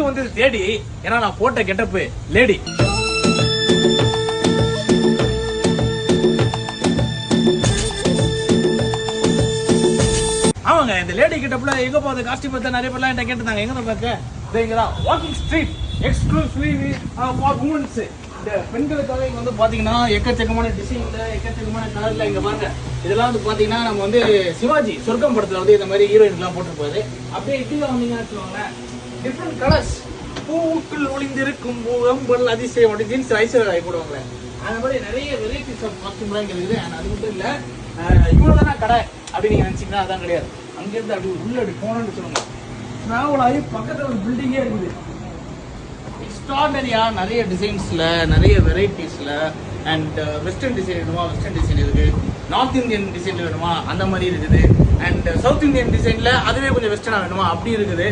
எனக்கு வந்து தேடி, ஏன்னா நான் போட்ட கெட்டப்பு லேடி. ஆமாங்க, இந்த லேடி கெட்டப்ல எங்க போகுது காஸ்டியூம் பார்த்தா நிறைய பேர்லாம் என்கிட்ட கேட்டுருந்தாங்க. எங்க பார்க்க இங்கதான் walking street exclusively for women's. இந்த பெண்களுக்காக இங்க வந்து பாத்தீங்கன்னா எக்கச்சக்கமான டிசைன்ல எக்கச்சக்கமான கலர்ல இங்க பாருங்க. இதெல்லாம் வந்து பாத்தீங்கன்னா நம்ம வந்து சிவாஜி சொர்க்கம் படத்துல வந்து இந்த மாதிரி ஹீரோயின் எல்லாம் போட்டுருப்பாரு. அப்படியே இதுல வந்தீங்கன்னா வச்சுக்கோங்களேன், டிஃப்ரெண்ட் கலர்ஸ். பூவுக்குள் ஒளிந்திருக்கும் பூகம்பல் அதிசயம் அப்படி ஜீன்ஸ் ஐஸ்வர்யா போடுவாங்களே, அந்த மாதிரி நிறைய வெரைட்டிஸ் ஆஃப் காஸ்டியூம்லாம் இங்க இருக்குது. அண்ட் அது மட்டும் இல்ல, இவ்வளவுதானா கடை அப்படின்னு நீங்க நினைச்சீங்கன்னா அதான் கிடையாது. அங்கிருந்து அப்படி உள்ள அப்படி போனோம்னு சொல்லுங்க, டிராவல் ஆகி பக்கத்துல ஒரு பில்டிங்கே இருக்குது. எக்ஸ்ட்ராடனரியா நிறைய டிசைன்ஸ்ல நிறைய வெரைட்டிஸ்ல. அண்ட் வெஸ்டர்ன் டிசைன் வேணுமா வெஸ்டர்ன் டிசைன் இருக்கு, நார்த் இந்தியன் டிசைன்ல வேணுமா அந்த மாதிரி இருக்குது. அண்ட் சவுத் இந்தியன் டிசைன்ல அதுவே கொஞ்சம் வெஸ்டர்னா வேணுமா அப்படி இருக்குது.